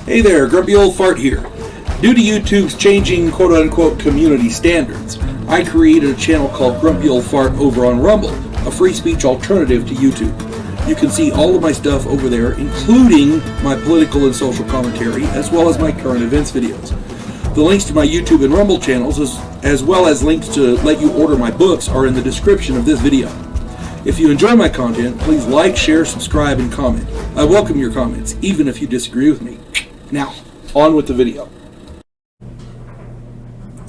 Hey there, Grumpy Old Fart here. Due to YouTube's changing quote-unquote community standards, I created a channel called Grumpy Old Fart over on Rumble, a free speech alternative to YouTube. You can see all of my stuff over there, including my political and social commentary, as well as my current events videos. The links to my YouTube and Rumble channels, as well as links to let you order my books, are in the description of this video. If you enjoy my content, please like, share, subscribe, and comment. I welcome your comments, even if you disagree with me. Now, on with the video.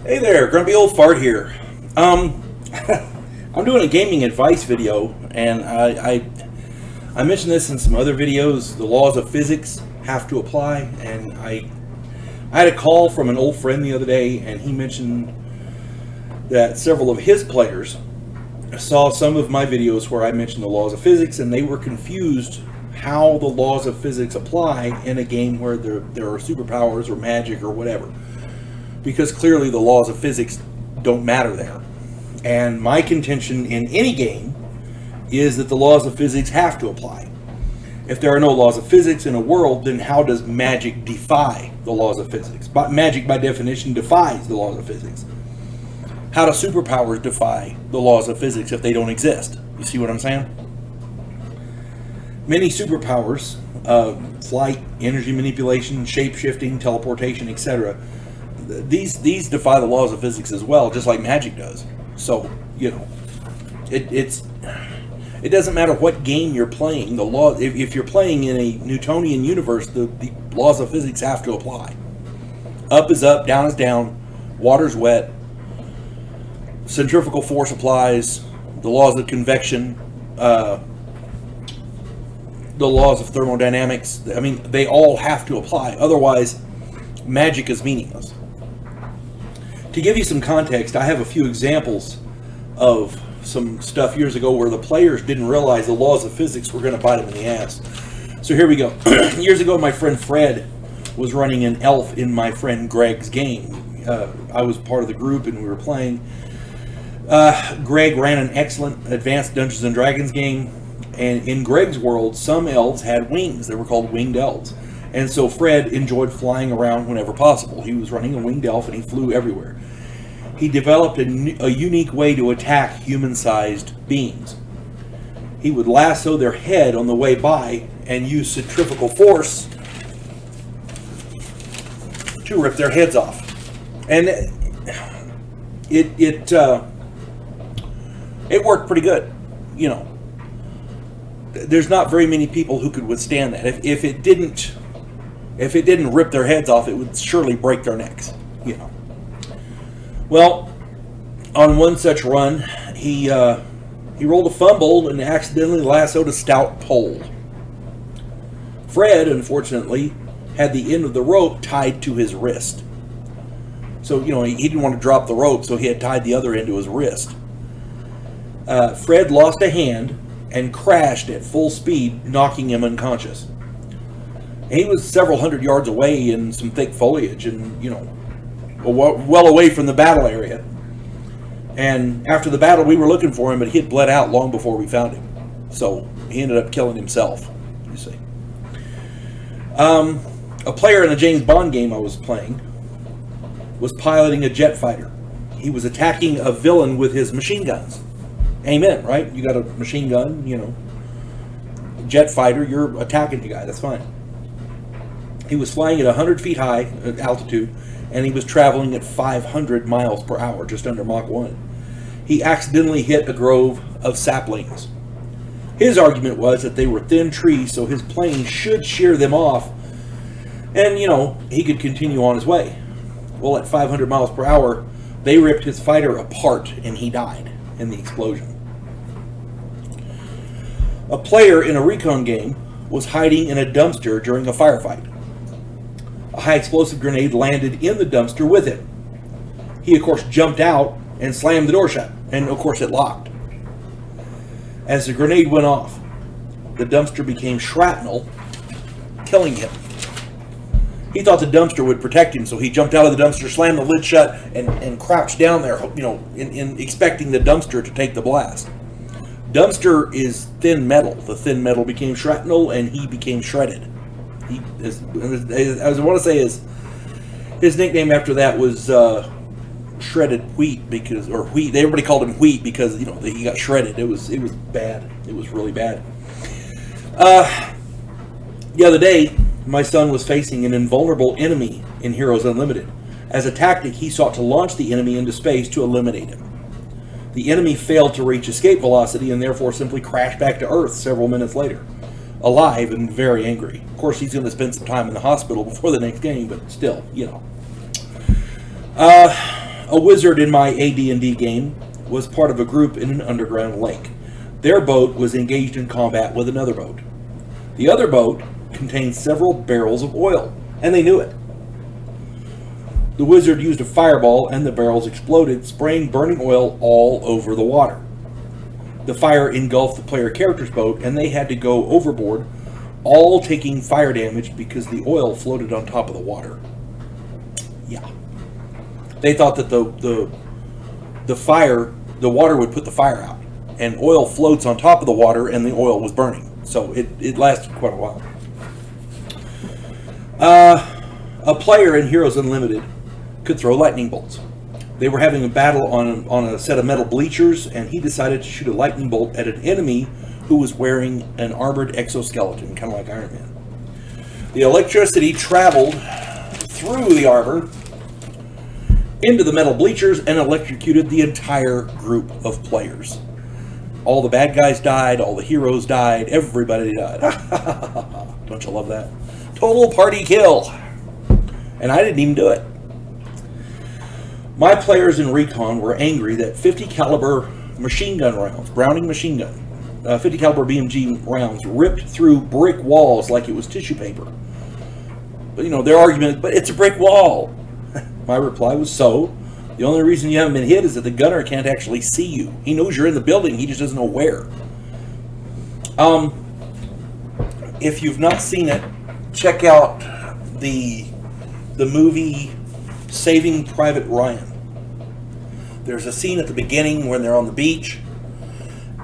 Hey there, Grumpy Old Fart here. I'm doing a gaming advice video, and I mentioned this in some other videos. The laws of physics have to apply, and I had a call from an old friend the other day, and he mentioned that several of his players saw some of my videos where I mentioned the laws of physics, and they were confused how the laws of physics apply in a game where there are superpowers or magic or whatever, because clearly the laws of physics don't matter there. And my contention in any game is that the laws of physics have to apply. If there are no laws of physics in a world, then how does magic defy the laws of physics? But magic by definition defies the laws of physics. How do superpowers defy the laws of physics if they don't exist? You see what I'm saying? Many superpowers, flight, energy manipulation, shape-shifting, teleportation, etc., these defy the laws of physics as well, just like magic does. So, you know, it doesn't matter what game you're playing. The law, if you're playing in a Newtonian universe, the laws of physics have to apply. Up is up, down is down, water's wet, centrifugal force applies, the laws of convection, the laws of thermodynamics. I mean, they all have to apply. Otherwise, magic is meaningless. To give you some context, I have a few examples of some stuff years ago where the players didn't realize the laws of physics were going to bite them in the ass. So here we go. Years ago, my friend Fred was running an elf in my friend Greg's game. I was part of the group and we were playing. Greg ran an excellent advanced Dungeons and Dragons game. And in Greg's world, some elves had wings. They were called winged elves. And so Fred enjoyed flying around whenever possible. He was running a winged elf and he flew everywhere. He developed a unique way to attack human-sized beings. He would lasso their head on the way by and use centrifugal force to rip their heads off. And it worked pretty good, you know. There's not very many people who could withstand that. If it didn't rip their heads off, it would surely break their necks, you know. Well, on one such run, he rolled a fumble and accidentally lassoed a stout pole. Fred, unfortunately, had the end of the rope tied to his wrist. So, you know, he didn't want to drop the rope, so he had tied the other end to his wrist. Fred lost a hand and crashed at full speed, knocking him unconscious. He was several hundred yards away in some thick foliage and, you know, well away from the battle area. And after the battle, we were looking for him, but he had bled out long before we found him. So he ended up killing himself, you see. A player in a James Bond game I was playing was piloting a jet fighter. He was attacking a villain with his machine guns. Amen, right? You got a machine gun, you know, jet fighter, you're attacking the guy, that's fine. He was flying at 100 feet high altitude, and he was traveling at 500 miles per hour, just under Mach 1. He accidentally hit a grove of saplings. His argument was that they were thin trees, so his plane should shear them off, and, you know, he could continue on his way. Well, at 500 miles per hour, they ripped his fighter apart, and he died in the explosion. A player in a recon game was hiding in a dumpster during a firefight. A high explosive grenade landed in the dumpster with him. He, of course, jumped out and slammed the door shut, and of course it locked. As the grenade went off, the dumpster became shrapnel, killing him. He thought the dumpster would protect him, so he jumped out of the dumpster, slammed the lid shut, and crouched down there, you know, in expecting the dumpster to take the blast. Dumpster is thin metal. The thin metal became shrapnel, and he became shredded. He is, I want to say his nickname after that was shredded wheat, because, or wheat. Everybody called him wheat because, you know, he got shredded. It was bad. It was really bad. The other day, my son was facing an invulnerable enemy in Heroes Unlimited. As a tactic, he sought to launch the enemy into space to eliminate him. The enemy failed to reach escape velocity and therefore simply crashed back to Earth several minutes later, alive and very angry. Of course, he's going to spend some time in the hospital before the next game, but still, you know. A wizard in my AD&D game was part of a group in an underground lake. Their boat was engaged in combat with another boat. The other boat contained several barrels of oil, and they knew it. The wizard used a fireball, and the barrels exploded, spraying burning oil all over the water. The fire engulfed the player character's boat, and they had to go overboard, all taking fire damage because the oil floated on top of the water. Yeah. They thought that the water would put the fire out, and oil floats on top of the water, and the oil was burning. So it lasted quite a while. A player in Heroes Unlimited could throw lightning bolts. They were having a battle on a set of metal bleachers, and he decided to shoot a lightning bolt at an enemy who was wearing an armored exoskeleton, kind of like Iron Man. The electricity traveled through the armor into the metal bleachers and electrocuted the entire group of players. All the bad guys died, all the heroes died, everybody died. Don't you love that? Total party kill. And I didn't even do it. My players in Recon were angry that 50 caliber machine gun rounds, Browning machine gun, 50 caliber BMG rounds ripped through brick walls like it was tissue paper. But, you know, their argument, but it's a brick wall. My reply was, so? The only reason you haven't been hit is that the gunner can't actually see you. He knows you're in the building, he just doesn't know where. If you've not seen it, check out the movie Saving Private Ryan. There's a scene at the beginning when they're on the beach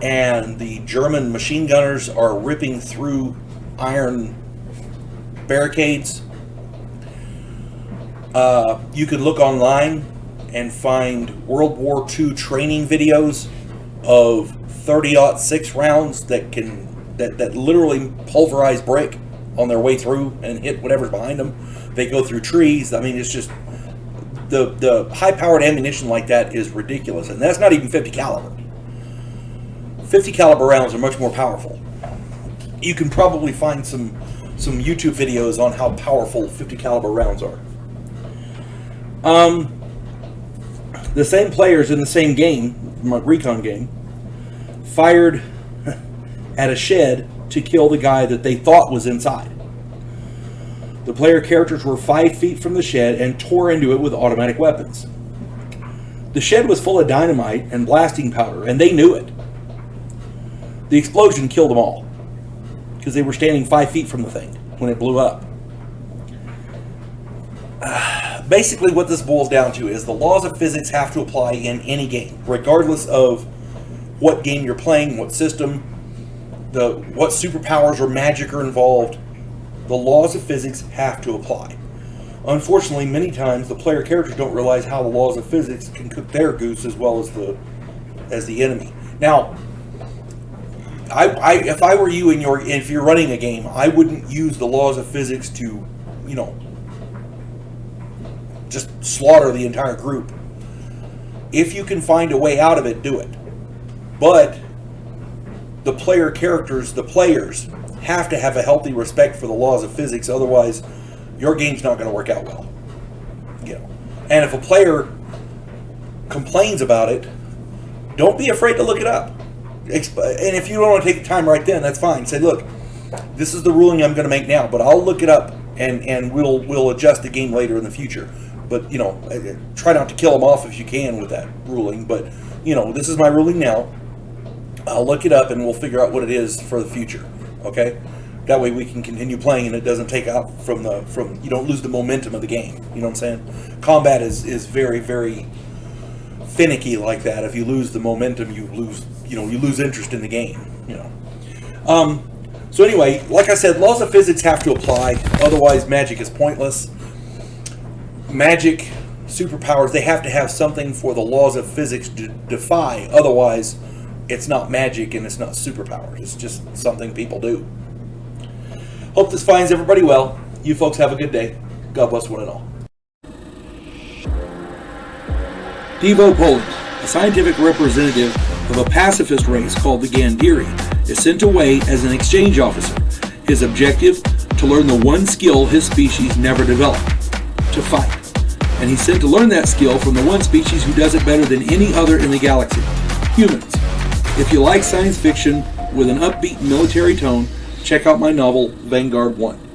and the German machine gunners are ripping through iron barricades. You could look online and find World War II training videos of 30-06 rounds that literally pulverize brick on their way through and hit whatever's behind them. They go through trees. I mean, it's just the high-powered ammunition like that is ridiculous, and that's not even 50 caliber. 50 caliber rounds are much more powerful. You can probably find some YouTube videos on how powerful 50 caliber rounds are. The same players in the same game, my Recon game, fired at a shed to kill the guy that they thought was inside. The player characters were 5 feet from the shed and tore into it with automatic weapons. The shed was full of dynamite and blasting powder, and they knew it. The explosion killed them all because they were standing 5 feet from the thing when it blew up. Basically what this boils down to is the laws of physics have to apply in any game, regardless of what game you're playing, what system, what superpowers or magic are involved. The laws of physics have to apply. Unfortunately, many times the player characters don't realize how the laws of physics can cook their goose as well as the enemy. Now, if I were you if you're running a game, I wouldn't use the laws of physics to, you know, just slaughter the entire group. If you can find a way out of it, do it. But the player characters, the players, have to have a healthy respect for the laws of physics, otherwise your game's not going to work out well. You know. And if a player complains about it, don't be afraid to look it up. And if you don't want to take the time right then, that's fine. Say, look, this is the ruling I'm going to make now, but I'll look it up and we'll adjust the game later in the future. But, you know, try not to kill them off if you can with that ruling. But, you know, this is my ruling now. I'll look it up and we'll figure out what it is for the future. Okay? That way we can continue playing and it doesn't take out from you don't lose the momentum of the game. You know what I'm saying? Combat is very, very finicky like that. If you lose the momentum, you lose interest in the game. You know. So anyway, like I said, laws of physics have to apply, otherwise magic is pointless. Magic, superpowers, they have to have something for the laws of physics to defy, otherwise it's not magic and it's not superpowers. It's just something people do. Hope this finds everybody well. You folks have a good day. God bless one and all. Devo Poland, a scientific representative of a pacifist race called the Gandhiri, is sent away as an exchange officer. His objective, to learn the one skill his species never developed, to fight. And he's sent to learn that skill from the one species who does it better than any other in the galaxy, humans. If you like science fiction with an upbeat military tone, check out my novel, Vanguard 1.